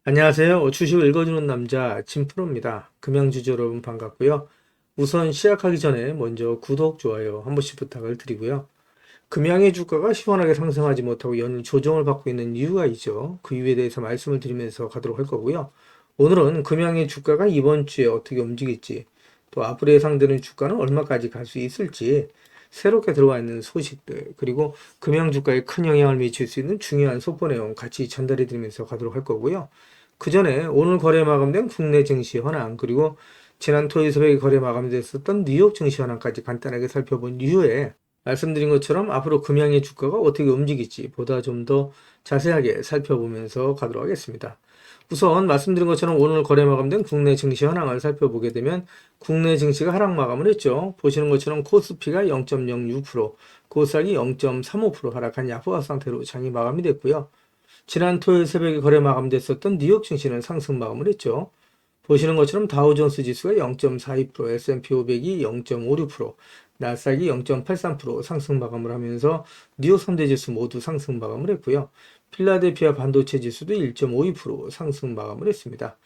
안녕하세요. 주식을 읽어주는 남자 진프로입니다. 금양주주 여러분 반갑고요. 우선 시작하기 전에 먼저 구독, 좋아요 한 번씩 부탁을 드리고요. 금양의 주가가 시원하게 상승하지 못하고 연일 조정을 받고 있는 이유가 있죠. 그 이유에 대해서 말씀을 드리면서 가도록 할 거고요. 오늘은 금양의 주가가 이번 주에 어떻게 움직일지, 또 앞으로 예상되는 주가는 얼마까지 갈 수 있을지, 새롭게 들어와 있는 소식들, 그리고 금양 주가에 큰 영향을 미칠 수 있는 중요한 속보 내용 같이 전달해 드리면서 가도록 할 거고요. 그 전에 오늘 거래 마감된 국내 증시 현황, 그리고 지난 토요일 새벽에 거래 마감됐었던 뉴욕 증시 현황까지 간단하게 살펴본 이후에 말씀드린 것처럼 앞으로 금양의 주가가 어떻게 움직일지 보다 좀 더 자세하게 살펴보면서 가도록 하겠습니다. 우선 말씀드린 것처럼 오늘 거래 마감된 국내 증시 현황을 살펴보게 되면 국내 증시가 하락 마감을 했죠. 보시는 것처럼 코스피가 0.06%, 코스닥이 0.35% 하락한 약보합 상태로 장이 마감이 됐고요. 지난 토요일 새벽에 거래 마감됐었던 뉴욕 증시는 상승 마감을 했죠. 보시는 것처럼 다우존스 지수가 0.42%, S&P 500이 0.56%, 나스닥이 0.83% 상승 마감을 하면서 뉴욕 3대 지수 모두 상승 마감을 했고요. 필라델피아 반도체 지수도 1.52% 상승 마감을 했습니다.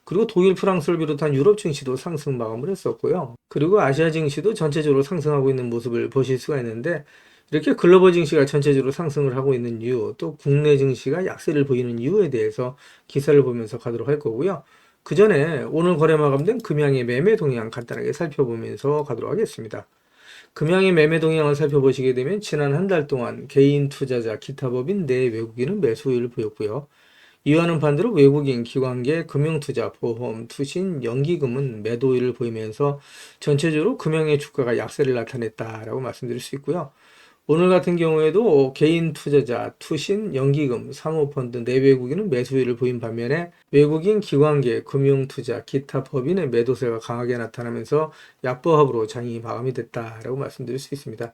그리고 독일, 프랑스를 비롯한 유럽 증시도 상승 마감을 했었고요. 그리고 아시아 증시도 전체적으로 상승하고 있는 모습을 보실 수가 있는데, 이렇게 글로벌 증시가 전체적으로 상승을 하고 있는 이유, 또 국내 증시가 약세를 보이는 이유에 대해서 기사를 보면서 가도록 할 거고요. 그 전에 오늘 거래 마감된 금양의 매매 동향 간단하게 살펴보면서 가도록 하겠습니다. 금양의 매매 동향을 살펴보시게 되면 지난 한 달 동안 개인 투자자, 기타 법인 내 외국인은 매수율을 보였고요. 이와는 반대로 외국인, 기관계, 금융투자, 보험, 투신, 연기금은 매도율을 보이면서 전체적으로 금양의 주가가 약세를 나타냈다라고 말씀드릴 수 있고요. 오늘 같은 경우에도 개인 투자자, 투신, 연기금, 사모펀드, 내외국인은 매수율을 보인 반면에 외국인, 기관계, 금융투자, 기타 법인의 매도세가 강하게 나타나면서 약보합으로 장이 마감이 됐다라고 말씀드릴 수 있습니다.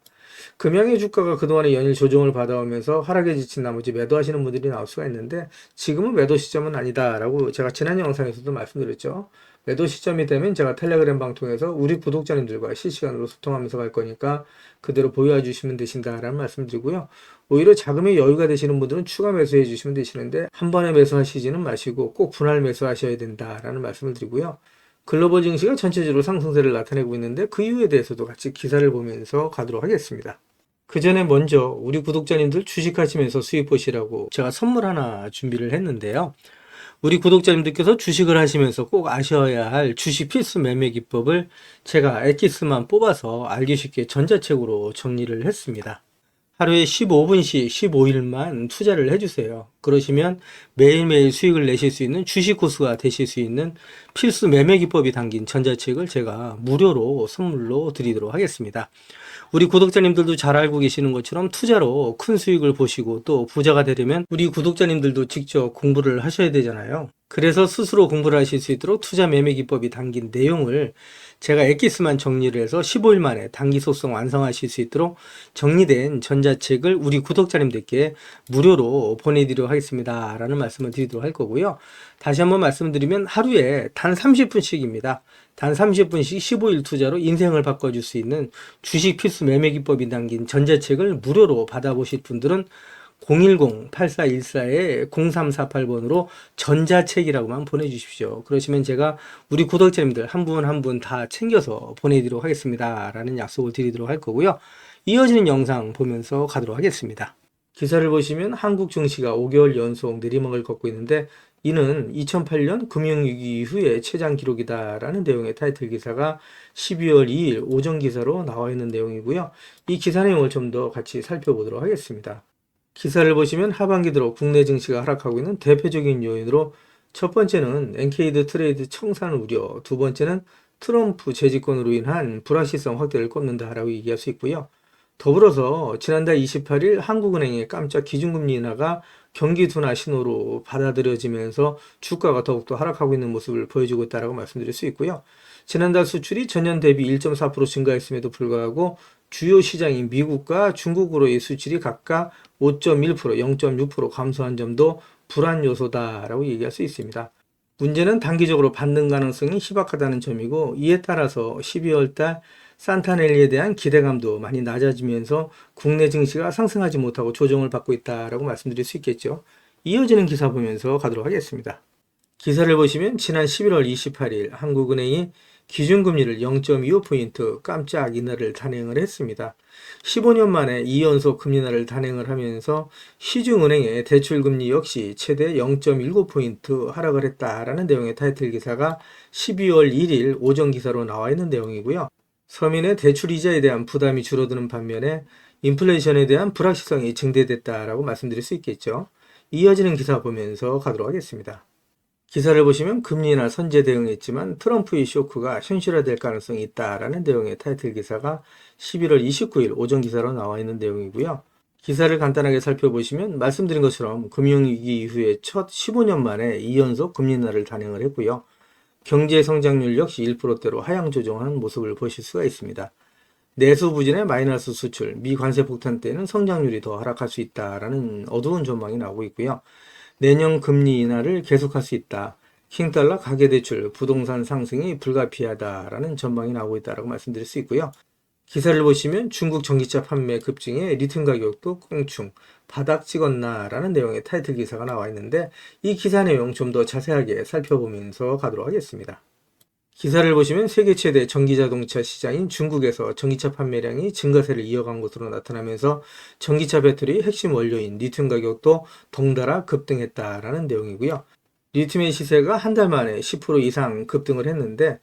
금양의 주가가 그동안에 연일 조정을 받아오면서 하락에 지친 나머지 매도하시는 분들이 나올 수가 있는데, 지금은 매도 시점은 아니다라고 제가 지난 영상에서도 말씀드렸죠. 매도 시점이 되면 제가 텔레그램 방 통해서 우리 구독자님들과 실시간으로 소통하면서 갈 거니까 그대로 보유해 주시면 되신다라는 말씀드리고요. 오히려 자금의 여유가 되시는 분들은 추가 매수해 주시면 되시는데, 한 번에 매수하시지는 마시고 꼭 분할 매수하셔야 된다라는 말씀을 드리고요. 글로벌 증시가 전체적으로 상승세를 나타내고 있는데, 그 이유에 대해서도 같이 기사를 보면서 가도록 하겠습니다. 그 전에 먼저 우리 구독자님들 주식하시면서 수익 보시라고 제가 선물 하나 준비를 했는데요. 우리 구독자님들께서 주식을 하시면서 꼭 아셔야 할 주식 필수 매매 기법을 제가 엑기스만 뽑아서 알기 쉽게 전자책으로 정리를 했습니다. 하루에 15분씩 15일만 투자를 해주세요. 그러시면 매일매일 수익을 내실 수 있는 주식 고수가 되실 수 있는 필수 매매 기법이 담긴 전자책을 제가 무료로 선물로 드리도록 하겠습니다. 우리 구독자님들도 잘 알고 계시는 것처럼 투자로 큰 수익을 보시고 또 부자가 되려면 우리 구독자님들도 직접 공부를 하셔야 되잖아요. 그래서 스스로 공부를 하실 수 있도록 투자 매매 기법이 담긴 내용을 제가 엑기스만 정리를 해서 15일 만에 단기 속성 완성하실 수 있도록 정리된 전자책을 우리 구독자님들께 무료로 보내드리도록 하겠습니다 라는 말씀을 드리도록 할 거고요. 다시 한번 말씀드리면 하루에 단 30분씩입니다. 단 30분씩 15일 투자로 인생을 바꿔줄 수 있는 주식 필수 매매 기법이 담긴 전자책을 무료로 받아보실 분들은 010-8414-0348번으로 전자책이라고만 보내주십시오. 그러시면 제가 우리 구독자님들 한 분 한 분 다 챙겨서 보내드리도록 하겠습니다 라는 약속을 드리도록 할 거고요. 이어지는 영상 보면서 가도록 하겠습니다. 기사를 보시면 한국 증시가 5개월 연속 내리막을 걷고 있는데, 이는 2008년 금융위기 이후의 최장 기록이다라는 내용의 타이틀 기사가 12월 2일 오전 기사로 나와 있는 내용이고요. 이 기사 내용을 좀 더 같이 살펴보도록 하겠습니다. 기사를 보시면 하반기 들어 국내 증시가 하락하고 있는 대표적인 요인으로, 첫 번째는 엔케이드 트레이드 청산 우려, 두 번째는 트럼프 재집권으로 인한 불확실성 확대를 꼽는다라고 얘기할 수 있고요. 더불어서 지난달 28일 한국은행의 깜짝 기준금리 인하가 경기 둔화 신호로 받아들여지면서 주가가 더욱더 하락하고 있는 모습을 보여주고 있다고 말씀드릴 수 있고요. 지난달 수출이 전년 대비 1.4% 증가했음에도 불구하고 주요 시장인 미국과 중국으로의 수출이 각각 5.1%, 0.6% 감소한 점도 불안 요소다라고 얘기할 수 있습니다. 문제는 단기적으로 반등 가능성이 희박하다는 점이고, 이에 따라서 12월 달 산타넬리에 대한 기대감도 많이 낮아지면서 국내 증시가 상승하지 못하고 조정을 받고 있다라고 말씀드릴 수 있겠죠. 이어지는 기사 보면서 가도록 하겠습니다. 기사를 보시면 지난 11월 28일 한국은행이 기준금리를 0.25포인트 깜짝 인하를 단행을 했습니다. 15년 만에 2연속 금리 인하를 단행을 하면서 시중은행의 대출금리 역시 최대 0.19포인트 하락을 했다라는 내용의 타이틀 기사가 12월 1일 오전 기사로 나와 있는 내용이고요. 서민의 대출 이자에 대한 부담이 줄어드는 반면에 인플레이션에 대한 불확실성이 증대됐다라고 말씀드릴 수 있겠죠. 이어지는 기사 보면서 가도록 하겠습니다. 기사를 보시면 금리 인하 선제 대응했지만 트럼프의 쇼크가 현실화될 가능성이 있다라는 내용의 타이틀 기사가 11월 29일 오전 기사로 나와 있는 내용이고요. 기사를 간단하게 살펴보시면 말씀드린 것처럼 금융위기 이후에 첫 15년 만에 2연속 금리 인하를 단행을 했고요. 경제 성장률 역시 1%대로 하향 조정하는 모습을 보실 수가 있습니다. 내수 부진의 마이너스 수출, 미 관세 폭탄 때는 성장률이 더 하락할 수 있다라는 어두운 전망이 나오고 있고요. 내년 금리 인하를 계속할 수 있다. 킹달러 가계대출, 부동산 상승이 불가피하다라는 전망이 나오고 있다고 말씀드릴 수 있고요. 기사를 보시면 중국 전기차 판매 급증에 리튬 가격도 껑충, 바닥 찍었나라는 내용의 타이틀 기사가 나와 있는데 이 기사 내용 좀 더 자세하게 살펴보면서 가도록 하겠습니다. 기사를 보시면 세계 최대 전기자동차 시장인 중국에서 전기차 판매량이 증가세를 이어간 것으로 나타나면서 전기차 배터리 핵심 원료인 리튬 가격도 덩달아 급등했다라는 내용이고요. 리튬의 시세가 한 달 만에 10% 이상 급등을 했는데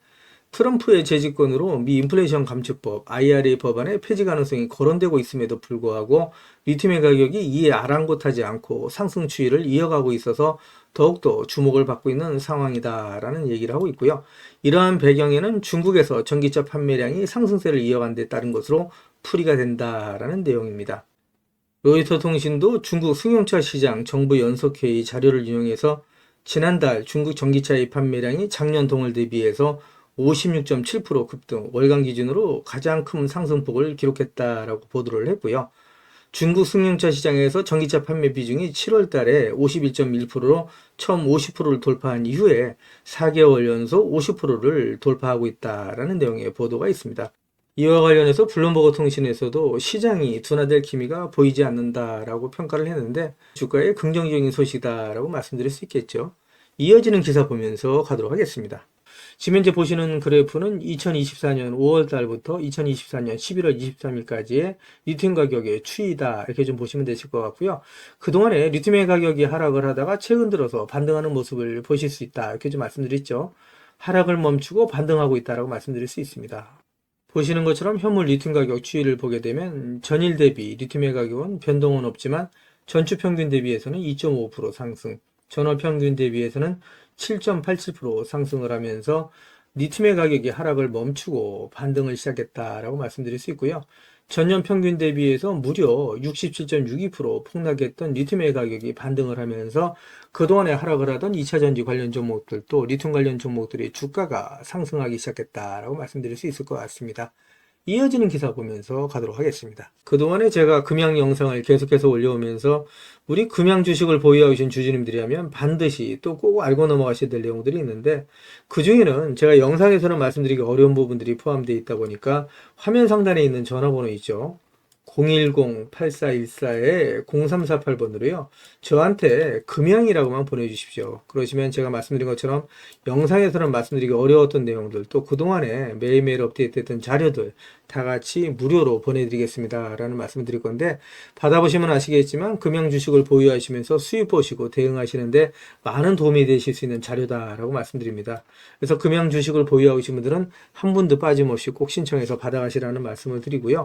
트럼프의 재집권으로 미 인플레이션 감축법 IRA 법안의 폐지 가능성이 거론되고 있음에도 불구하고 리튬의 가격이 이에 아랑곳하지 않고 상승 추이를 이어가고 있어서 더욱더 주목을 받고 있는 상황이다라는 얘기를 하고 있고요. 이러한 배경에는 중국에서 전기차 판매량이 상승세를 이어간 데 따른 것으로 풀이가 된다라는 내용입니다. 로이터 통신도 중국 승용차 시장 정부 연석회의 자료를 인용해서 지난달 중국 전기차의 판매량이 작년 동월 대비해서 56.7% 급등, 월간 기준으로 가장 큰 상승폭을 기록했다라고 보도를 했고요. 중국 승용차 시장에서 전기차 판매 비중이 7월 달에 51.1%로 처음 50%를 돌파한 이후에 4개월 연속 50%를 돌파하고 있다라는 내용의 보도가 있습니다. 이와 관련해서 블룸버그 통신에서도 시장이 둔화될 기미가 보이지 않는다라고 평가를 했는데 주가의 긍정적인 소식이다라고 말씀드릴 수 있겠죠. 이어지는 기사 보면서 가도록 하겠습니다. 지금 현재 보시는 그래프는 2024년 5월 달부터 2024년 11월 23일까지의 리튬 가격의 추이다 이렇게 좀 보시면 되실 것 같고요. 그동안에 리튬의 가격이 하락을 하다가 최근 들어서 반등하는 모습을 보실 수 있다 이렇게 좀 말씀드렸죠. 하락을 멈추고 반등하고 있다라고 말씀드릴 수 있습니다. 보시는 것처럼 현물 리튬 가격 추이를 보게 되면 전일 대비 리튬의 가격은 변동은 없지만 전주 평균 대비해서는 2.5% 상승, 전월 평균 대비해서는 7.87% 상승을 하면서 리튬의 가격이 하락을 멈추고 반등을 시작했다라고 말씀드릴 수 있고요. 전년 평균 대비해서 무려 67.62% 폭락했던 리튬의 가격이 반등을 하면서 그동안에 하락을 하던 2차전지 관련 종목들도 리튬 관련 종목들의 주가가 상승하기 시작했다라고 말씀드릴 수 있을 것 같습니다. 이어지는 기사 보면서 가도록 하겠습니다. 그동안에 제가 금양 영상을 계속해서 올려오면서 우리 금양 주식을 보유하고 계신 주주님들이라면 반드시 또 꼭 알고 넘어가셔야 될 내용들이 있는데 그 중에는 제가 영상에서는 말씀드리기 어려운 부분들이 포함되어 있다 보니까 화면 상단에 있는 전화번호 있죠. 010-8414-0348번으로요. 저한테 금양이라고만 보내주십시오. 그러시면 제가 말씀드린 것처럼 영상에서는 말씀드리기 어려웠던 내용들 또 그동안에 매일매일 업데이트했던 자료들 다 같이 무료로 보내드리겠습니다. 라는 말씀을 드릴 건데 받아보시면 아시겠지만 금양 주식을 보유하시면서 수익 보시고 대응하시는데 많은 도움이 되실 수 있는 자료다라고 말씀드립니다. 그래서 금양 주식을 보유하고 계신 분들은 한 분도 빠짐없이 꼭 신청해서 받아가시라는 말씀을 드리고요.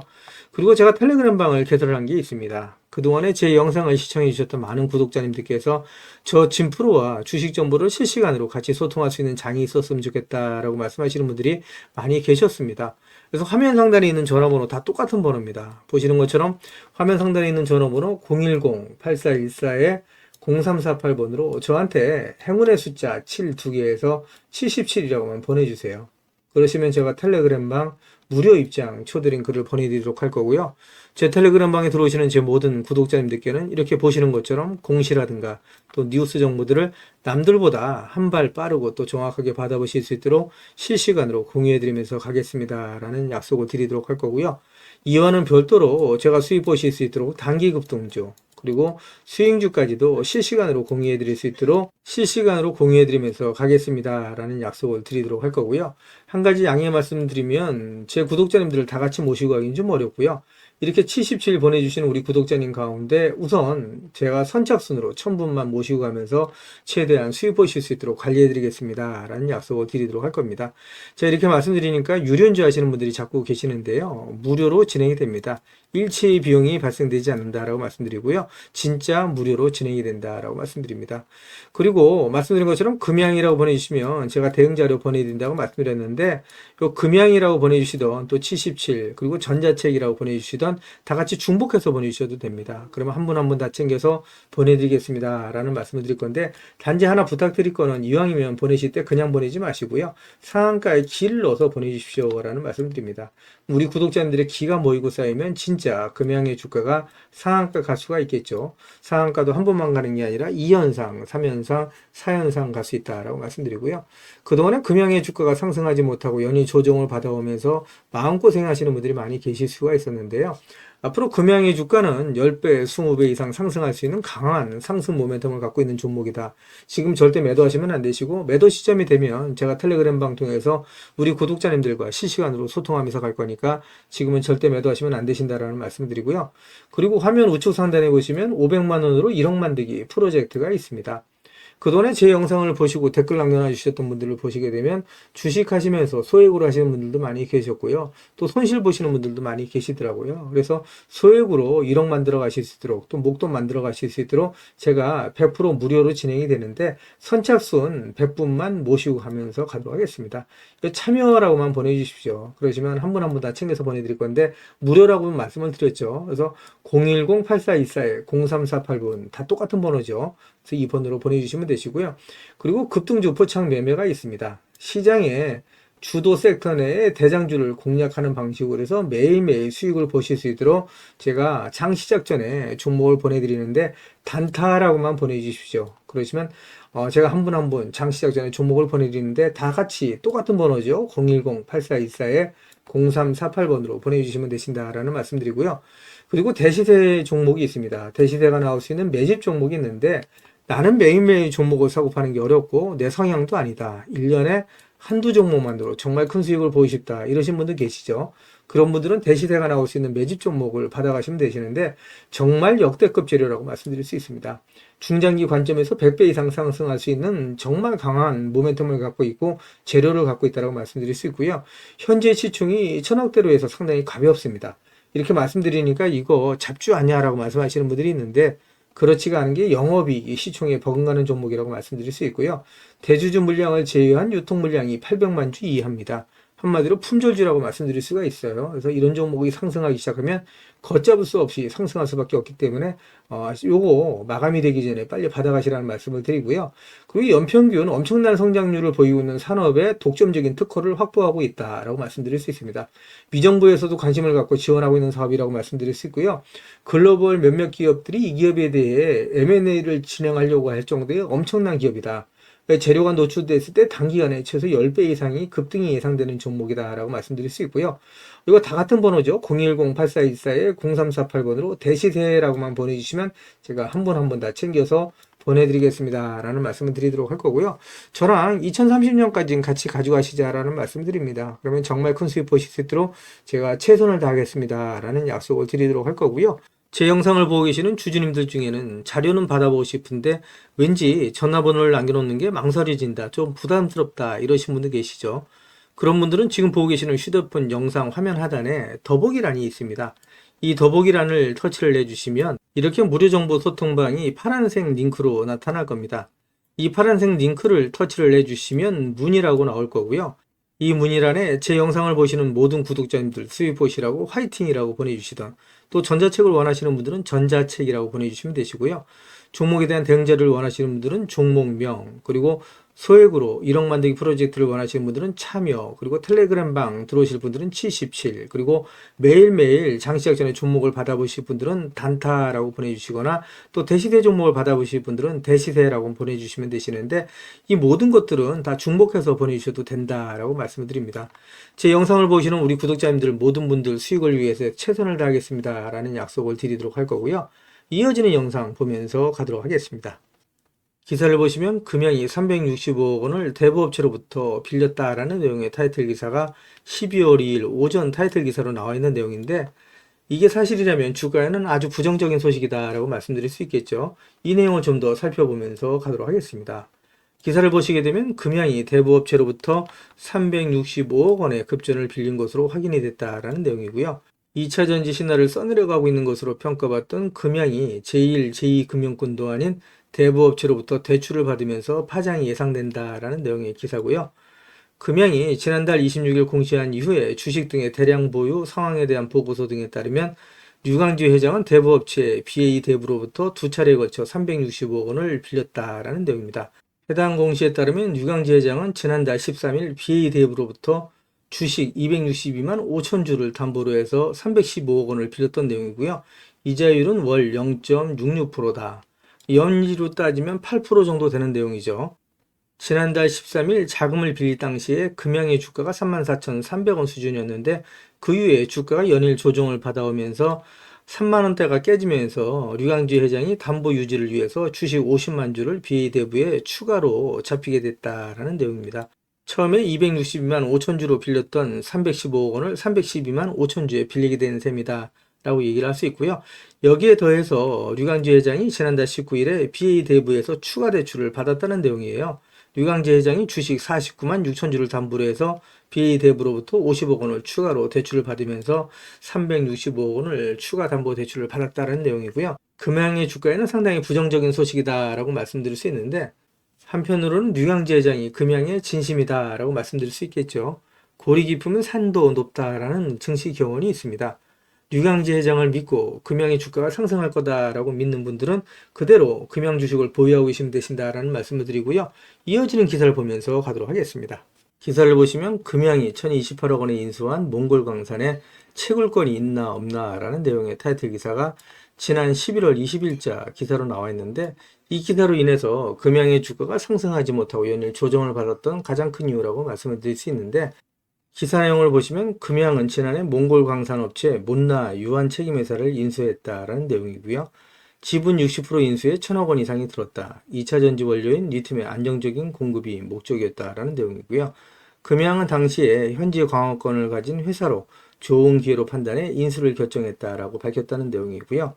그리고 제가 텔레그램 방을 개설한 게 있습니다. 그동안에 제 영상을 시청해 주셨던 많은 구독자님들께서 저 진프로와 주식 정보를 실시간으로 같이 소통할 수 있는 장이 있었으면 좋겠다라고 말씀하시는 분들이 많이 계셨습니다. 그래서 화면 상단에 있는 전화번호 다 똑같은 번호입니다. 보시는 것처럼 화면 상단에 있는 전화번호 010-8414-0348번으로 저한테 행운의 숫자 7 2개에서 77이라고만 보내주세요. 그러시면 제가 텔레그램방 무료 입장 초드링 글을 보내드리도록 할 거고요. 제 텔레그램 방에 들어오시는 제 모든 구독자님들께는 이렇게 보시는 것처럼 공시라든가 또 뉴스 정보들을 남들보다 한 발 빠르고 또 정확하게 받아보실 수 있도록 실시간으로 공유해드리면서 가겠습니다. 라는 약속을 드리도록 할 거고요. 이와는 별도로 제가 수익 보실 수 있도록 단기 급등주 그리고 수익주까지도 실시간으로 공유해 드릴 수 있도록 실시간으로 공유해 드리면서 가겠습니다 라는 약속을 드리도록 할 거고요. 한 가지 양해 말씀드리면 제 구독자님들을 다 같이 모시고 가기는 좀 어렵고요. 이렇게 77 보내주시는 우리 구독자님 가운데 우선 제가 선착순으로 1000분만 모시고 가면서 최대한 수익 보실 수 있도록 관리해 드리겠습니다 라는 약속을 드리도록 할 겁니다. 자, 이렇게 말씀드리니까 유료인 줄 아시는 분들이 자꾸 계시는데요. 무료로 진행이 됩니다. 일체의 비용이 발생되지 않는다라고 말씀드리고요. 진짜 무료로 진행이 된다라고 말씀드립니다. 그리고 말씀드린 것처럼 금양이라고 보내주시면 제가 대응 자료 보내드린다고 말씀드렸는데 요 금양이라고 보내주시던 또 77 그리고 전자책이라고 보내주시던 다 같이 중복해서 보내주셔도 됩니다. 그러면 한 분 한 분 다 챙겨서 보내드리겠습니다 라는 말씀을 드릴 건데 단지 하나 부탁드릴 거는 이왕이면 보내실 때 그냥 보내지 마시고요. 상한가에 기를 넣어서 보내주십시오 라는 말씀을 드립니다. 우리 구독자님들의 기가 모이고 쌓이면 진짜 금양의 주가가 상한가 갈 수가 있겠죠. 상한가도 한 번만 가는 게 아니라 2연상, 3연상, 4연상 갈 수 있다라고 말씀드리고요. 그동안에 금양의 주가가 상승하지 못하고 연일 조정을 받아오면서 마음고생 하시는 분들이 많이 계실 수가 있었는데요. 앞으로 금양의 주가는 10배, 20배 이상 상승할 수 있는 강한 상승 모멘텀을 갖고 있는 종목이다. 지금 절대 매도하시면 안 되시고 매도 시점이 되면 제가 텔레그램 방 통해서 우리 구독자님들과 실시간으로 소통하면서 갈 거니까 지금은 절대 매도하시면 안 되신다라는 말씀을 드리고요. 그리고 화면 우측 상단에 보시면 500만 원으로 1억 만들기 프로젝트가 있습니다. 그동안에 제 영상을 보시고 댓글 남겨주셨던 분들을 보시게 되면 주식하시면서 소액으로 하시는 분들도 많이 계셨고요. 또 손실 보시는 분들도 많이 계시더라고요. 그래서 소액으로 1억 만들어 가실 수 있도록 또 목돈 만들어 가실 수 있도록 제가 100% 무료로 진행이 되는데 선착순 100분만 모시고 가면서 가도록 하겠습니다. 참여라고만 보내주십시오. 그러시면 한 분 한 분 다 챙겨서 보내드릴 건데 무료라고 말씀을 드렸죠. 그래서 010-8424-0348분 다 똑같은 번호죠. 그래서 이 번호로 보내주시면 되시고요. 그리고 급등주 포착 매매가 있습니다. 시장에 주도 섹터 내에 대장주를 공략하는 방식으로 해서 매일매일 수익을 보실 수 있도록 제가 장 시작 전에 종목을 보내드리는데 단타라고만 보내주십시오. 그러시면 제가 한 분 한 분 장 시작 전에 종목을 보내드리는데 다 같이 똑같은 번호죠. 010-8424-0348번으로 보내주시면 되신다라는 말씀드리고요. 그리고 대시세 종목이 있습니다. 대시세가 나올 수 있는 매집 종목이 있는데 나는 매일매일 종목을 사고 파는 게 어렵고 내 성향도 아니다. 1년에 한두 종목만으로 정말 큰 수익을 보이고 싶다. 이러신 분들 계시죠. 그런 분들은 대시세가 나올 수 있는 매집 종목을 받아가시면 되시는데 정말 역대급 재료라고 말씀드릴 수 있습니다. 중장기 관점에서 100배 이상 상승할 수 있는 정말 강한 모멘텀을 갖고 있고 재료를 갖고 있다고 말씀드릴 수 있고요. 현재 시총이 1000억대로 해서 상당히 가볍습니다. 이렇게 말씀드리니까 이거 잡주 아니야라고 말씀하시는 분들이 있는데 그렇지가 않은 게 영업이익이 시총에 버금가는 종목이라고 말씀드릴 수 있고요. 대주주 물량을 제외한 유통 물량이 800만 주 이하입니다. 한마디로 품절주라고 말씀드릴 수가 있어요. 그래서 이런 종목이 상승하기 시작하면 걷잡을 수 없이 상승할 수밖에 없기 때문에 요거 마감이 되기 전에 빨리 받아가시라는 말씀을 드리고요. 그리고 연평균 엄청난 성장률을 보이고 있는 산업에 독점적인 특허를 확보하고 있다라고 말씀드릴 수 있습니다. 미정부에서도 관심을 갖고 지원하고 있는 사업이라고 말씀드릴 수 있고요. 글로벌 몇몇 기업들이 이 기업에 대해 M&A를 진행하려고 할 정도의 엄청난 기업이다. 재료가 노출됐을 때 단기간에 최소 10배 이상이 급등이 예상되는 종목이다라고 말씀드릴 수 있고요. 이거 다 같은 번호죠. 010-8424-0348번으로 대시세라고만 보내주시면 제가 한 분 한 분 다 챙겨서 보내드리겠습니다 라는 말씀을 드리도록 할 거고요. 저랑 2030년까지는 같이 가져가시자라는 말씀을 드립니다. 그러면 정말 큰 수익 보실 수 있도록 제가 최선을 다하겠습니다 라는 약속을 드리도록 할 거고요. 제 영상을 보고 계시는 주주님들 중에는 자료는 받아보고 싶은데 왠지 전화번호를 남겨놓는 게 망설여진다, 좀 부담스럽다 이러신 분들 계시죠. 그런 분들은 지금 보고 계시는 휴대폰 영상 화면 하단에 더보기란이 있습니다. 이 더보기란을 터치를 해주시면 이렇게 무료 정보 소통방이 파란색 링크로 나타날 겁니다. 이 파란색 링크를 터치를 해주시면 문의라고 나올 거고요. 이 문의란에 제 영상을 보시는 모든 구독자님들 수익 보시라고 화이팅이라고 보내주시던 또 전자책을 원하시는 분들은 전자책이라고 보내주시면 되시고요. 종목에 대한 대응 자료를 원하시는 분들은 종목명, 그리고 소액으로 1억 만들기 프로젝트를 원하시는 분들은 참여, 그리고 텔레그램 방 들어오실 분들은 77, 그리고 매일매일 장시작 전에 종목을 받아보실 분들은 단타라고 보내주시거나 또 대시세 종목을 받아보실 분들은 대시세라고 보내주시면 되시는데 이 모든 것들은 다 중복해서 보내주셔도 된다라고 말씀을 드립니다. 제 영상을 보시는 우리 구독자님들 모든 분들 수익을 위해서 최선을 다하겠습니다 라는 약속을 드리도록 할 거고요. 이어지는 영상 보면서 가도록 하겠습니다. 기사를 보시면 금양이 365억 원을 대부업체로부터 빌렸다라는 내용의 타이틀 기사가 12월 2일 오전 타이틀 기사로 나와 있는 내용인데, 이게 사실이라면 주가에는 아주 부정적인 소식이다라고 말씀드릴 수 있겠죠. 이 내용을 좀 더 살펴보면서 가도록 하겠습니다. 기사를 보시게 되면 금양이 대부업체로부터 365억 원의 급전을 빌린 것으로 확인이 됐다라는 내용이고요. 2차 전지 신화를 써내려가고 있는 것으로 평가받던 금양이 제1, 제2금융권도 아닌 대부업체로부터 대출을 받으면서 파장이 예상된다라는 내용의 기사고요. 금양이 지난달 26일 공시한 이후에 주식 등의 대량 보유 상황에 대한 보고서 등에 따르면 류강주 회장은 대부업체 BA 대부로부터 두 차례에 걸쳐 365억 원을 빌렸다라는 내용입니다. 해당 공시에 따르면 류강주 회장은 지난달 13일 BA 대부로부터 주식 262만 5천 주를 담보로 해서 315억 원을 빌렸던 내용이고요. 이자율은 월 0.66%다. 연리로 따지면 8% 정도 되는 내용이죠. 지난달 13일 자금을 빌릴 당시에 금양의 주가가 34,300원 수준이었는데, 그 이후에 주가가 연일 조정을 받아오면서 3만원대가 깨지면서 류강주 회장이 담보 유지를 위해서 주식 50만 주를 BA대부에 추가로 잡히게 됐다라는 내용입니다. 처음에 262만 5천 주로 빌렸던 315억 원을 312만 5천 주에 빌리게 된 셈이다 라고 얘기를 할 수 있고요. 여기에 더해서 류강주 회장이 지난달 19일에 BA대부에서 추가 대출을 받았다는 내용이에요. 류강재 회장이 주식 49만 6천 주를 담보로 해서 BA대부로부터 50억 원을 추가로 대출을 받으면서 365억 원을 추가 담보 대출을 받았다는 내용이고요. 금양의 주가에는 상당히 부정적인 소식이다라고 말씀드릴 수 있는데, 한편으로는 류강재 회장이 금양의 진심이다라고 말씀드릴 수 있겠죠. 골이 깊으면 산도 높다라는 증시 교훈이 있습니다. 류강재 회장을 믿고 금양의 주가가 상승할 거다라고 믿는 분들은 그대로 금양 주식을 보유하고 계시면 되신다라는 말씀을 드리고요. 이어지는 기사를 보면서 가도록 하겠습니다. 기사를 보시면 금양이 1028억 원에 인수한 몽골광산에 채굴권이 있나 없나 라는 내용의 타이틀 기사가 지난 11월 20일자 기사로 나와 있는데, 이 기사로 인해서 금양의 주가가 상승하지 못하고 연일 조정을 받았던 가장 큰 이유라고 말씀을 드릴 수 있는데, 기사 내용을 보시면 금양은 지난해 몽골 광산업체 몬나 유한 책임회사를 인수했다라는 내용이고요. 지분 60% 인수에 1,000억 원 이상이 들었다. 2차 전지 원료인 리튬의 안정적인 공급이 목적이었다라는 내용이고요. 금양은 당시에 현지 광업권을 가진 회사로 좋은 기회로 판단해 인수를 결정했다라고 밝혔다는 내용이고요.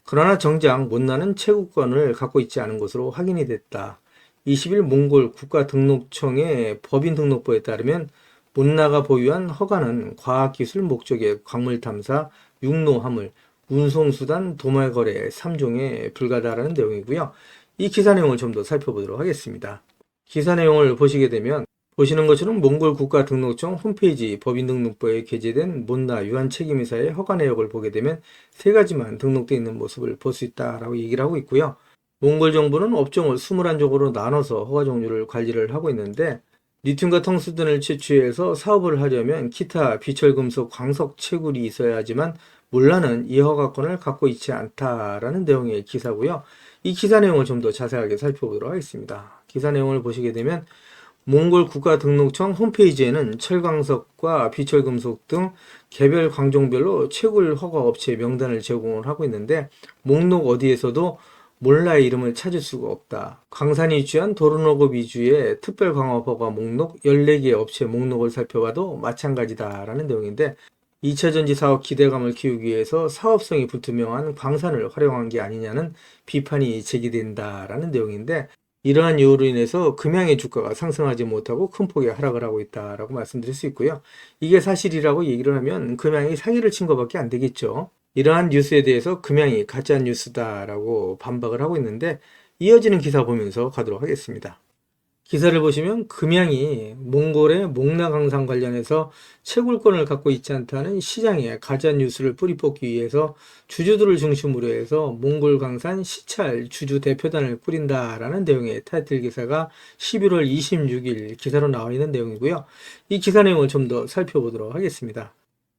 그러나 정작 몬나는 채굴권을 갖고 있지 않은 것으로 확인이 됐다. 20일 몽골 국가등록청의 법인등록부에 따르면 몬나가 보유한 허가는 과학기술 목적의 광물 탐사, 육로 화물, 운송수단, 도말거래 3종에 불과하다라는 내용이고요. 이 기사 내용을 좀 더 살펴보도록 하겠습니다. 기사 내용을 보시게 되면 보시는 것처럼 몽골 국가등록청 홈페이지 법인등록부에 게재된 몬나 유한책임회사의 허가 내역을 보게 되면 세 가지만 등록되어 있는 모습을 볼 수 있다라고 얘기를 하고 있고요. 몽골 정부는 업종을 21종으로 나눠서 허가 종류를 관리를 하고 있는데, 리튬과 텅스든을 채취해서 사업을 하려면 기타 비철금속 광석 채굴이 있어야 하지만 몰라는 이 허가권을 갖고 있지 않다라는 내용의 기사고요. 이 기사 내용을 좀 더 자세하게 살펴보도록 하겠습니다. 기사 내용을 보시게 되면 몽골 국가등록청 홈페이지에는 철광석과 비철금속 등 개별 광종별로 채굴 허가 업체 명단을 제공을 하고 있는데, 목록 어디에서도 몰라의 이름을 찾을 수가 없다. 광산이 위치한 도르노급 위주의 특별광업허가 목록 14개 업체 목록을 살펴봐도 마찬가지다라는 내용인데, 2차전지 사업 기대감을 키우기 위해서 사업성이 불투명한 광산을 활용한 게 아니냐는 비판이 제기된다라는 내용인데, 이러한 이유로 인해서 금양의 주가가 상승하지 못하고 큰 폭의 하락을 하고 있다라고 말씀드릴 수 있고요. 이게 사실이라고 얘기를 하면 금양이 사기를 친 것밖에 안 되겠죠. 이러한 뉴스에 대해서 금양이 가짜 뉴스다라고 반박을 하고 있는데, 이어지는 기사 보면서 가도록 하겠습니다. 기사를 보시면 금양이 몽골의 몽나강산 관련해서 채굴권을 갖고 있지 않다는 시장에 가짜 뉴스를 뿌리 뽑기 위해서 주주들을 중심으로 해서 몽골 강산 시찰 주주 대표단을 꾸린다라는 내용의 타이틀 기사가 11월 26일 기사로 나와 있는 내용이고요. 이 기사 내용을 좀 더 살펴보도록 하겠습니다.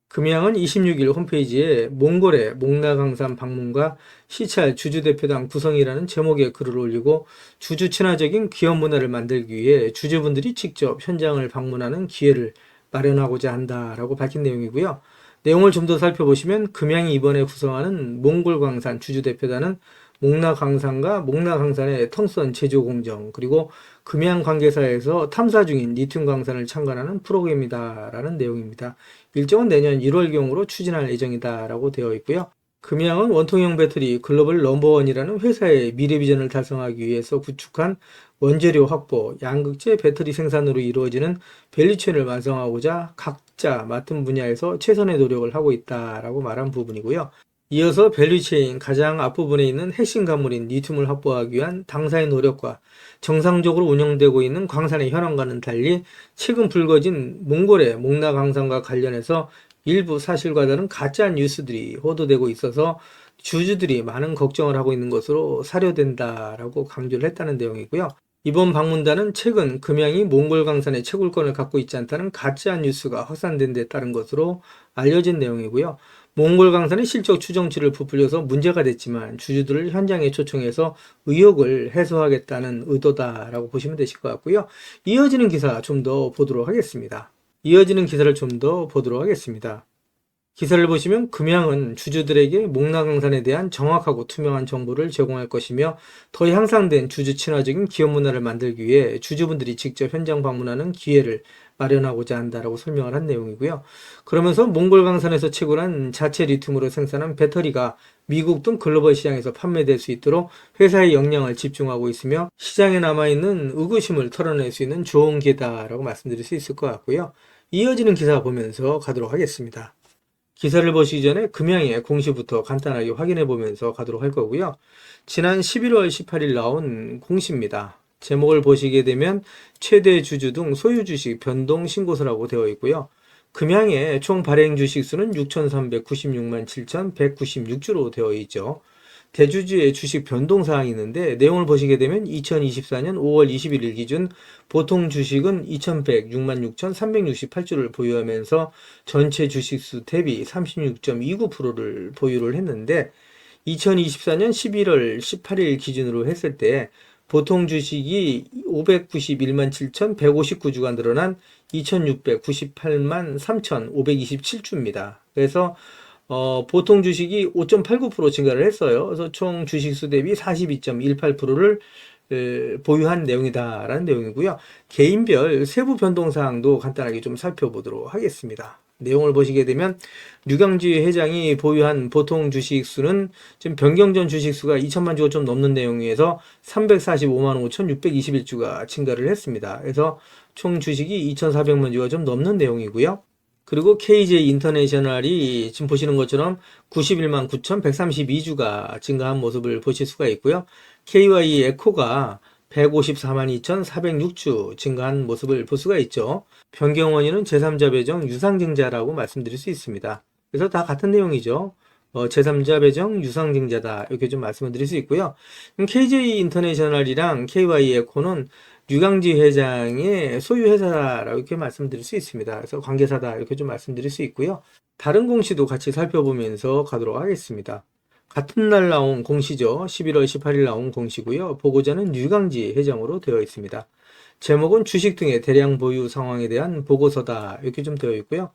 금양은 26일 홈페이지에 몽골의 몽나강산 방문과 시찰 주주대표단 구성이라는 제목의 글을 올리고 주주 친화적인 기업 문화를 만들기 위해 주주분들이 직접 현장을 방문하는 기회를 마련하고자 한다라고 밝힌 내용이고요. 내용을 좀 더 살펴보시면 금양이 이번에 구성하는 몽골광산 주주대표단은 목나광산과 목나광산의 텅선 제조공정, 그리고 금양 관계사에서 탐사 중인 리튬 광산을 참관하는 프로그램이다라는 내용입니다. 일정은 내년 1월경으로 추진할 예정이다라고 되어 있고요. 금양은 원통형 배터리 글로벌 넘버원이라는 회사의 미래 비전을 달성하기 위해서 구축한 원재료 확보, 양극재 배터리 생산으로 이루어지는 밸류체인을 완성하고자 각자 맡은 분야에서 최선의 노력을 하고 있다라고 말한 부분이고요. 이어서 밸류체인 가장 앞부분에 있는 핵심 간물인 리튬을 확보하기 위한 당사의 노력과 정상적으로 운영되고 있는 광산의 현황과는 달리 최근 불거진 몽골의 목나 광산과 관련해서 일부 사실과 다른 가짜 뉴스들이 호도되고 있어서 주주들이 많은 걱정을 하고 있는 것으로 사료된다라고 강조를 했다는 내용이고요. 이번 방문단은 최근 금양이 몽골 광산의 채굴권을 갖고 있지 않다는 가짜 뉴스가 확산된 데 따른 것으로 알려진 내용이고요. 몽골 광산의 실적 추정치를 부풀려서 문제가 됐지만 주주들을 현장에 초청해서 의혹을 해소하겠다는 의도다라고 보시면 되실 것 같고요. 이어지는 기사 좀 더 보도록 하겠습니다. 기사를 보시면 금양은 주주들에게 목나광산에 대한 정확하고 투명한 정보를 제공할 것이며 더 향상된 주주 친화적인 기업 문화를 만들기 위해 주주분들이 직접 현장 방문하는 기회를 마련하고자 한다라고 설명을 한 내용이고요. 그러면서 몽골광산에서 채굴한 자체 리튬으로 생산한 배터리가 미국 등 글로벌 시장에서 판매될 수 있도록 회사의 역량을 집중하고 있으며 시장에 남아있는 의구심을 털어낼 수 있는 좋은 기회다라고 말씀드릴 수 있을 것 같고요. 이어지는 기사 보면서 가도록 하겠습니다. 기사를 보시기 전에 금양의 공시부터 간단하게 확인해 보면서 가도록 할 거고요. 지난 11월 18일 나온 공시입니다. 제목을 보시게 되면 최대 주주 등 소유 주식 변동 신고서라고 되어 있고요. 금양의 총 발행 주식 수는 6,396만 7,196주로 되어 있죠. 대주주의 주식 변동 사항이 있는데 내용을 보시게 되면 2024년 5월 21일 기준 보통 주식은 2,106만 6,368주를 보유하면서 전체 주식수 대비 36.29%를 보유를 했는데 2024년 11월 18일 기준으로 했을 때 보통 주식이 591만 7,159주가 늘어난 2,698만 3,527주입니다. 그래서 보통 주식이 5.89% 증가를 했어요. 그래서 총 주식수 대비 42.18%를 보유한 내용이다라는 내용이고요. 개인별 세부 변동 사항도 간단하게 좀 살펴보도록 하겠습니다. 내용을 보시게 되면 류강지 회장이 보유한 보통 주식수는 지금 변경 전 주식수가 2천만 주가 좀 넘는 내용에서 345만 5,621주가 증가를 했습니다. 그래서 총 주식이 2,400만 주가 좀 넘는 내용이고요. 그리고 KJ 인터내셔널이 지금 보시는 것처럼 91만 9,132주가 증가한 모습을 보실 수가 있고요. KY 에코가 154만 2,406주 증가한 모습을 볼 수가 있죠. 변경 원인은 제3자 배정 유상증자라고 말씀드릴 수 있습니다. 그래서 다 같은 내용이죠. 제3자 배정 유상증자다 이렇게 좀 말씀을 드릴 수 있고요. KJ 인터내셔널이랑 KY 에코는 류강지 회장의 소유 회사라고 이렇게 말씀드릴 수 있습니다. 그래서 관계사다 이렇게 좀 말씀드릴 수 있고요. 다른 공시도 같이 살펴보면서 가도록 하겠습니다. 같은 날 나온 공시죠. 11월 18일 나온 공시고요. 보고자는 류강지 회장으로 되어 있습니다. 제목은 주식 등의 대량 보유 상황에 대한 보고서다 이렇게 좀 되어 있고요.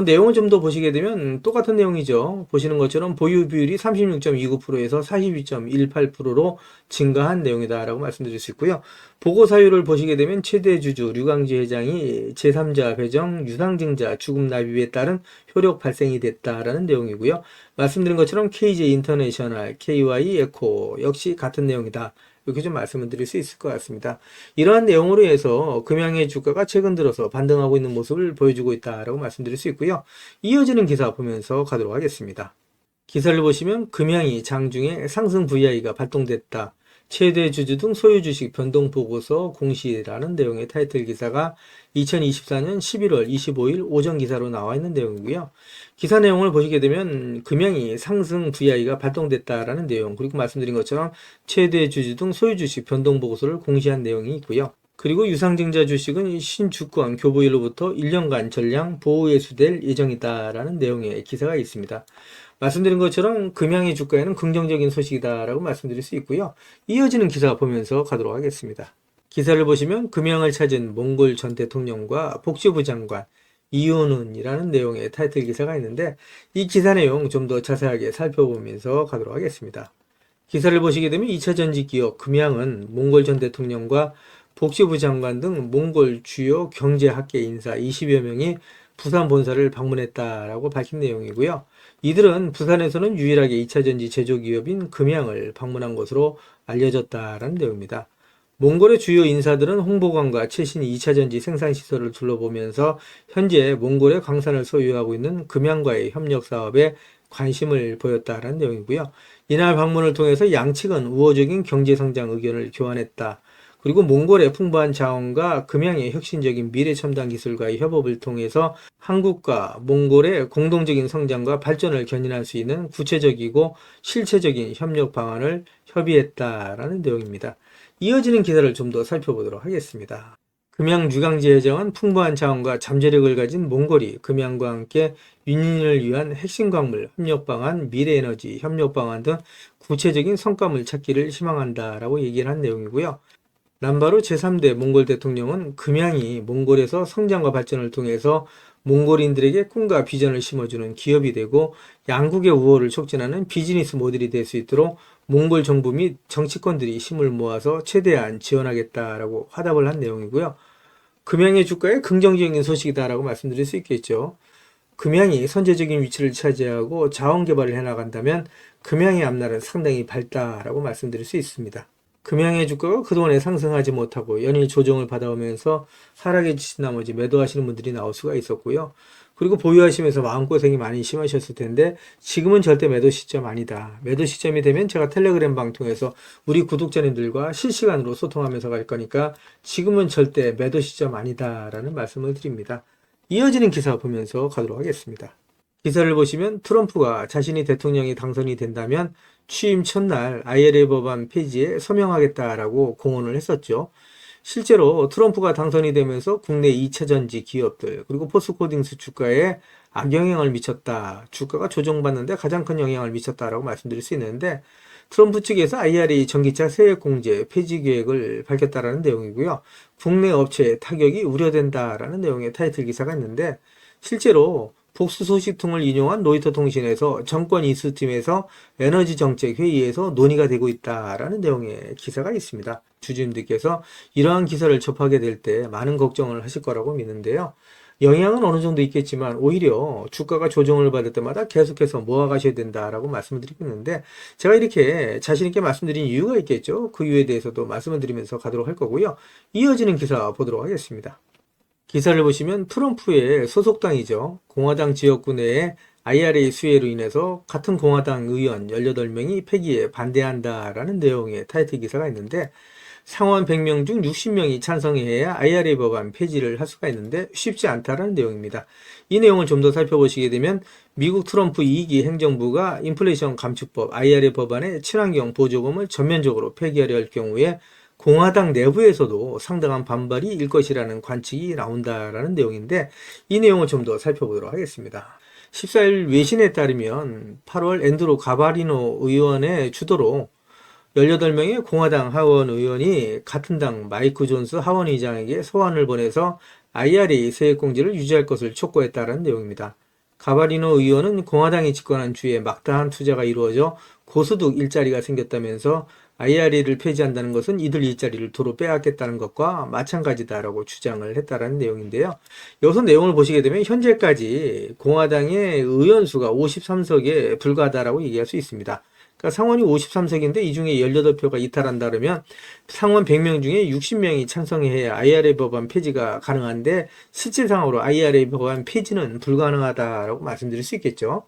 내용을 좀 더 보시게 되면 똑같은 내용이죠. 보시는 것처럼 보유 비율이 36.29%에서 42.18%로 증가한 내용이다라고 말씀드릴 수 있고요. 보고 사유를 보시게 되면 최대 주주 류강지 회장이 제3자 배정 유상증자 주금 납입에 따른 효력 발생이 됐다라는 내용이고요. 말씀드린 것처럼 KJ 인터내셔널, KY 에코 역시 같은 내용이다. 이렇게 좀 말씀을 드릴 수 있을 것 같습니다. 이러한 내용으로 해서 금양의 주가가 최근 들어서 반등하고 있는 모습을 보여주고 있다라고 말씀드릴 수 있고요. 이어지는 기사 보면서 가도록 하겠습니다. 기사를 보시면 금양이 장중에 상승 VI가 발동됐다. 최대 주주 등 소유 주식 변동 보고서 공시라는 내용의 타이틀 기사가 2024년 11월 25일 오전 기사로 나와 있는 내용이고요. 기사 내용을 보시게 되면 금양이 상승 VI가 발동됐다라는 내용, 그리고 말씀드린 것처럼 최대 주주 등 소유 주식 변동 보고서를 공시한 내용이 있고요. 그리고 유상증자 주식은 신주권 교부일로부터 1년간 전량 보호 예수될 예정이다라는 내용의 기사가 있습니다. 말씀드린 것처럼 금양의 주가에는 긍정적인 소식이다라고 말씀드릴 수 있고요. 이어지는 기사 보면서 가도록 하겠습니다. 기사를 보시면 금양을 찾은 몽골 전 대통령과 복지부 장관, 이유는 이라는 내용의 타이틀 기사가 있는데 이 기사 내용 좀 더 자세하게 살펴보면서 가도록 하겠습니다. 기사를 보시게 되면 2차 전지 기업 금양은 몽골 전 대통령과 복지부 장관 등 몽골 주요 경제학계 인사 20여 명이 부산 본사를 방문했다라고 밝힌 내용이고요. 이들은 부산에서는 유일하게 2차 전지 제조 기업인 금양을 방문한 것으로 알려졌다라는 내용입니다. 몽골의 주요 인사들은 홍보관과 최신 2차 전지 생산 시설을 둘러보면서 현재 몽골의 광산을 소유하고 있는 금양과의 협력 사업에 관심을 보였다라는 내용이고요. 이날 방문을 통해서 양측은 우호적인 경제 성장 의견을 교환했다. 그리고 몽골의 풍부한 자원과 금양의 혁신적인 미래 첨단 기술과의 협업을 통해서 한국과 몽골의 공동적인 성장과 발전을 견인할 수 있는 구체적이고 실체적인 협력 방안을 협의했다라는 내용입니다. 이어지는 기사를 좀 더 살펴보도록 하겠습니다. 금양 유강지 해정은 풍부한 자원과 잠재력을 가진 몽골이 금양과 함께 윤인을 위한 핵심 광물, 협력 방안, 미래 에너지, 협력 방안 등 구체적인 성과물 찾기를 희망한다라고 얘기를 한 내용이고요. 남바루 제3대 몽골 대통령은 금양이 몽골에서 성장과 발전을 통해서 몽골인들에게 꿈과 비전을 심어주는 기업이 되고 양국의 우호를 촉진하는 비즈니스 모델이 될 수 있도록 몽골 정부 및 정치권들이 힘을 모아서 최대한 지원하겠다라고 화답을 한 내용이고요. 금양의 주가에 긍정적인 소식이다라고 말씀드릴 수 있겠죠. 금양이 선제적인 위치를 차지하고 자원 개발을 해나간다면 금양의 앞날은 상당히 밝다라고 말씀드릴 수 있습니다. 금양의 주가가 그동안에 상승하지 못하고 연일 조정을 받아오면서 하락에 지친 나머지 매도하시는 분들이 나올 수가 있었고요. 그리고 보유하시면서 마음고생이 많이 심하셨을 텐데 지금은 절대 매도 시점 아니다. 매도 시점이 되면 제가 텔레그램 방 통해서 우리 구독자님들과 실시간으로 소통하면서 갈 거니까 지금은 절대 매도 시점 아니다 라는 말씀을 드립니다. 이어지는 기사 보면서 가도록 하겠습니다. 기사를 보시면 트럼프가 자신이 대통령이 당선이 된다면 취임 첫날 IRA 법안 폐지에 서명하겠다라고 공언을 했었죠. 실제로 트럼프가 당선이 되면서 국내 2차 전지 기업들 그리고 포스코딩스 주가에 악영향을 미쳤다. 주가가 조정받는데 가장 큰 영향을 미쳤다라고 말씀드릴 수 있는데 트럼프 측에서 IRA 전기차 세액공제 폐지 계획을 밝혔다라는 내용이고요. 국내 업체에 타격이 우려된다라는 내용의 타이틀 기사가 있는데 실제로 복수 소식통을 인용한 로이터 통신에서 정권 인수팀에서 에너지 정책 회의에서 논의가 되고 있다라는 내용의 기사가 있습니다. 주주님들께서 이러한 기사를 접하게 될 때 많은 걱정을 하실 거라고 믿는데요. 영향은 어느 정도 있겠지만 오히려 주가가 조정을 받을 때마다 계속해서 모아가셔야 된다라고 말씀을 드리고 있는데 제가 이렇게 자신있게 말씀드린 이유가 있겠죠. 그 이유에 대해서도 말씀을 드리면서 가도록 할 거고요. 이어지는 기사 보도록 하겠습니다. 기사를 보시면 트럼프의 소속당이죠. 공화당 지역구 내에 IRA 수혜로 인해서 같은 공화당 의원 18명이 폐기에 반대한다라는 내용의 타이틀 기사가 있는데 상원 100명 중 60명이 찬성해야 IRA 법안 폐지를 할 수가 있는데 쉽지 않다라는 내용입니다. 이 내용을 좀 더 살펴보시게 되면 미국 트럼프 2기 행정부가 인플레이션 감축법 IRA 법안의 친환경 보조금을 전면적으로 폐기하려 할 경우에 공화당 내부에서도 상당한 반발이 일 것이라는 관측이 나온다라는 내용인데 이 내용을 좀 더 살펴보도록 하겠습니다. 14일 외신에 따르면 8월 앤드루 가바리노 의원의 주도로 18명의 공화당 하원 의원이 같은 당 마이크 존스 하원 의장에게 소환을 보내서 IRA 세액공제를 유지할 것을 촉구했다는 내용입니다. 가바리노 의원은 공화당이 집권한 주에 막다한 투자가 이루어져 고소득 일자리가 생겼다면서 IRA를 폐지한다는 것은 이들 일자리를 도로 빼앗겠다는 것과 마찬가지다라고 주장을 했다는 내용인데요. 여기서 내용을 보시게 되면 현재까지 공화당의 의원 수가 53석에 불과하다라고 얘기할 수 있습니다. 그러니까 상원이 53석인데 이 중에 18표가 이탈한다 그러면 상원 100명 중에 60명이 찬성해야 IRA 법안 폐지가 가능한데 실질상으로 IRA 법안 폐지는 불가능하다라고 말씀드릴 수 있겠죠.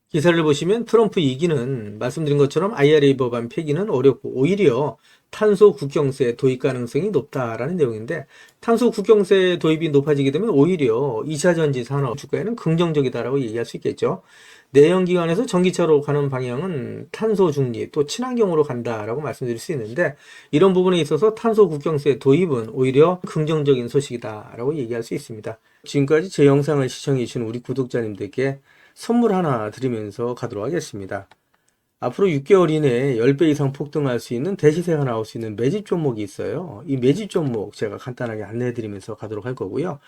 기사를 보시면 트럼프 2기는 말씀드린 것처럼 IRA 법안 폐기는 어렵고 오히려 탄소 국경세 도입 가능성이 높다라는 내용인데 탄소 국경세 도입이 높아지게 되면 오히려 2차 전지 산업 주가에는 긍정적이다라고 얘기할 수 있겠죠. 내연기관에서 전기차로 가는 방향은 탄소 중립 또 친환경으로 간다라고 말씀드릴 수 있는데 이런 부분에 있어서 탄소 국경세 도입은 오히려 긍정적인 소식이다라고 얘기할 수 있습니다. 지금까지 제 영상을 시청해 주신 우리 구독자님들께 선물 하나 드리면서 가도록 하겠습니다. 앞으로 6개월 이내에 10배 이상 폭등할 수 있는 대시세가 나올 수 있는 매집 종목이 있어요. 이 매집 종목 제가 간단하게 안내해 드리면서 가도록 할 거고요.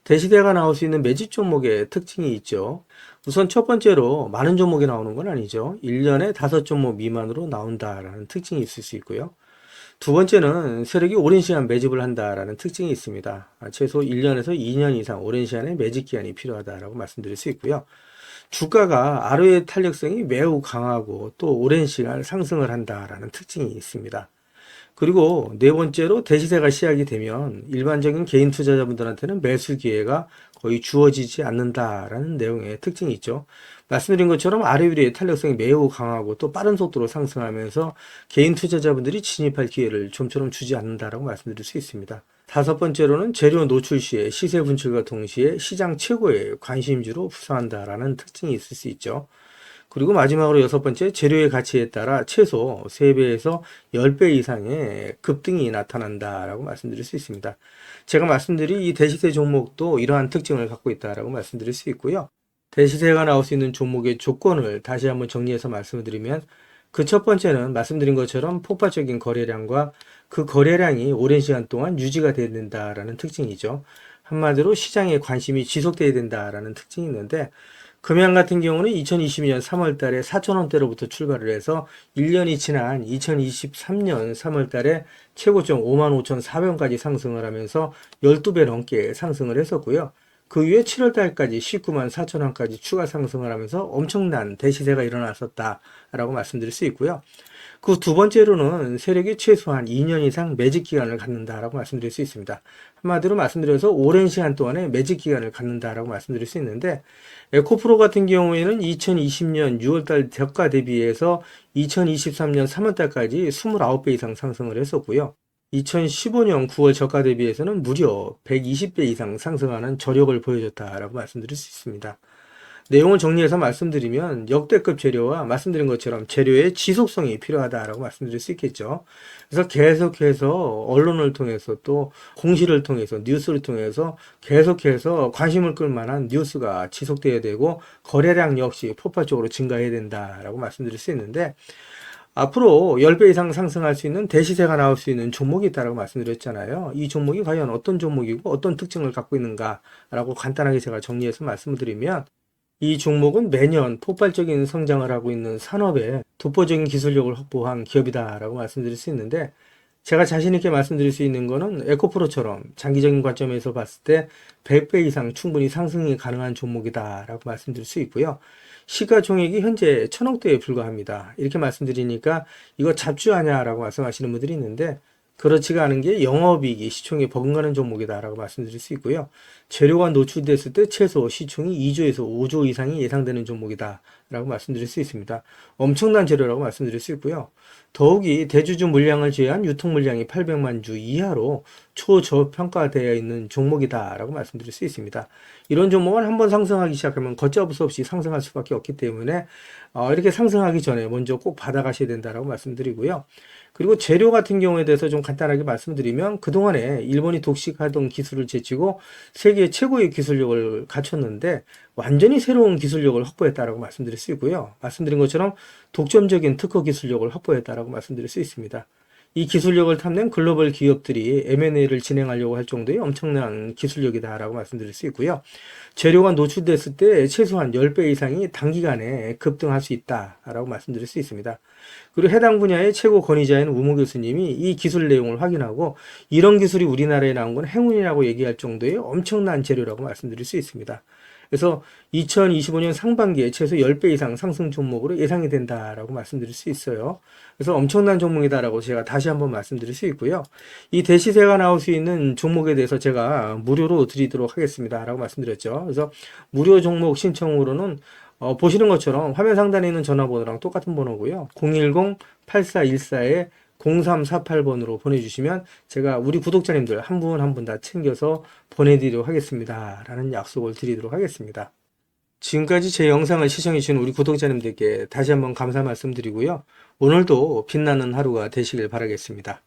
대시대가 나올 수 있는 매집 종목의 특징이 있죠. 우선 첫 번째로 많은 종목이 나오는 건 아니죠. 1년에 5종목 미만으로 나온다라는 특징이 있을 수 있고요. 두 번째는 세력이 오랜 시간 매집을 한다라는 특징이 있습니다. 최소 1년에서 2년 이상 오랜 시간의 매집 기간이 필요하다라고 말씀드릴 수 있고요. 주가가 ROE 탄력성이 매우 강하고 또 오랜 시간 상승을 한다라는 특징이 있습니다. 그리고 네 번째로 대시세가 시작이 되면 일반적인 개인 투자자분들한테는 매수 기회가 거의 주어지지 않는다라는 내용의 특징이 있죠. 말씀드린 것처럼 ROE의 탄력성이 매우 강하고 또 빠른 속도로 상승하면서 개인 투자자분들이 진입할 기회를 좀처럼 주지 않는다라고 말씀드릴 수 있습니다. 다섯 번째로는 재료 노출 시에 시세 분출과 동시에 시장 최고의 관심주로 부상한다라는 특징이 있을 수 있죠. 그리고 마지막으로 여섯 번째, 재료의 가치에 따라 최소 3배에서 10배 이상의 급등이 나타난다라고 말씀드릴 수 있습니다. 제가 말씀드린 이 대시세 종목도 이러한 특징을 갖고 있다라고 말씀드릴 수 있고요. 대시세가 나올 수 있는 종목의 조건을 다시 한번 정리해서 말씀을 드리면 그 첫 번째는 말씀드린 것처럼 폭발적인 거래량과 그 거래량이 오랜 시간 동안 유지가 돼야 된다라는 특징이죠. 한마디로 시장에 관심이 지속돼야 된다라는 특징이 있는데 금양 같은 경우는 2022년 3월 달에 4,000원대로부터 출발을 해서 1년이 지난 2023년 3월 달에 최고점 55,400원까지 상승을 하면서 12배 넘게 상승을 했었고요. 그 이후에 7월 달까지 194,000원까지 추가 상승을 하면서 엄청난 대시세가 일어났었다라고 말씀드릴 수 있고요. 그 두 번째로는 세력이 최소한 2년 이상 매집 기간을 갖는다라고 말씀드릴 수 있습니다. 한마디로 말씀드려서 오랜 시간 동안에 매집 기간을 갖는다라고 말씀드릴 수 있는데 에코프로 같은 경우에는 2020년 6월달 저가 대비해서 2023년 3월달까지 29배 이상 상승을 했었고요. 2015년 9월 저가 대비해서는 무려 120배 이상 상승하는 저력을 보여줬다라고 말씀드릴 수 있습니다. 내용을 정리해서 말씀드리면 역대급 재료와 말씀드린 것처럼 재료의 지속성이 필요하다라고 말씀드릴 수 있겠죠. 그래서 계속해서 언론을 통해서 또 공시를 통해서 뉴스를 통해서 계속해서 관심을 끌 만한 뉴스가 지속돼야 되고 거래량 역시 폭발적으로 증가해야 된다라고 말씀드릴 수 있는데 앞으로 10배 이상 상승할 수 있는 대시세가 나올 수 있는 종목이 있다고 말씀드렸잖아요. 이 종목이 과연 어떤 종목이고 어떤 특징을 갖고 있는가라고 간단하게 제가 정리해서 말씀을 드리면 이 종목은 매년 폭발적인 성장을 하고 있는 산업에 독보적인 기술력을 확보한 기업이다라고 말씀드릴 수 있는데 제가 자신 있게 말씀드릴 수 있는 거는 에코프로처럼 장기적인 관점에서 봤을 때 100배 이상 충분히 상승이 가능한 종목이다라고 말씀드릴 수 있고요. 시가총액이 현재 1,000억대에 불과합니다. 이렇게 말씀드리니까 이거 잡주하냐라고 말씀하시는 분들이 있는데 그렇지가 않은 게 영업이익이 시총에 버금가는 종목이다라고 말씀드릴 수 있고요. 재료가 노출됐을 때 최소 시총이 2조에서 5조 이상이 예상되는 종목이다라고 말씀드릴 수 있습니다. 엄청난 재료라고 말씀드릴 수 있고요. 더욱이 대주주 물량을 제외한 유통 물량이 800만 주 이하로 초저평가되어 있는 종목이다라고 말씀드릴 수 있습니다. 이런 종목은 한번 상승하기 시작하면 걷잡을 수 없이 상승할 수밖에 없기 때문에 이렇게 상승하기 전에 먼저 꼭 받아가셔야 된다라고 말씀드리고요. 그리고 재료 같은 경우에 대해서 좀 간단하게 말씀드리면 그동안에 일본이 독식하던 기술을 제치고 세계 최고의 기술력을 갖췄는데 완전히 새로운 기술력을 확보했다라고 말씀드릴 수 있고요. 말씀드린 것처럼 독점적인 특허 기술력을 확보했다라고 말씀드릴 수 있습니다. 이 기술력을 탐낸 글로벌 기업들이 M&A를 진행하려고 할 정도의 엄청난 기술력이다라고 말씀드릴 수 있고요. 재료가 노출됐을 때 최소한 10배 이상이 단기간에 급등할 수 있다라고 말씀드릴 수 있습니다. 그리고 해당 분야의 최고 권위자인 우모 교수님이 이 기술 내용을 확인하고 이런 기술이 우리나라에 나온 건 행운이라고 얘기할 정도의 엄청난 재료라고 말씀드릴 수 있습니다. 그래서 2025년 상반기에 최소 10배 이상 상승 종목으로 예상이 된다라고 말씀드릴 수 있어요. 그래서 엄청난 종목이다라고 제가 다시 한번 말씀드릴 수 있고요. 이 대시세가 나올 수 있는 종목에 대해서 제가 무료로 드리도록 하겠습니다라고 말씀드렸죠. 그래서 무료 종목 신청으로는 보시는 것처럼 화면 상단에 있는 전화번호랑 똑같은 번호고요. 010-8414에 0348번으로 보내주시면 제가 우리 구독자님들 한 분 한 분 다 챙겨서 보내드리도록 하겠습니다. 라는 약속을 드리도록 하겠습니다. 지금까지 제 영상을 시청해주신 우리 구독자님들께 다시 한번 감사 말씀드리고요. 오늘도 빛나는 하루가 되시길 바라겠습니다.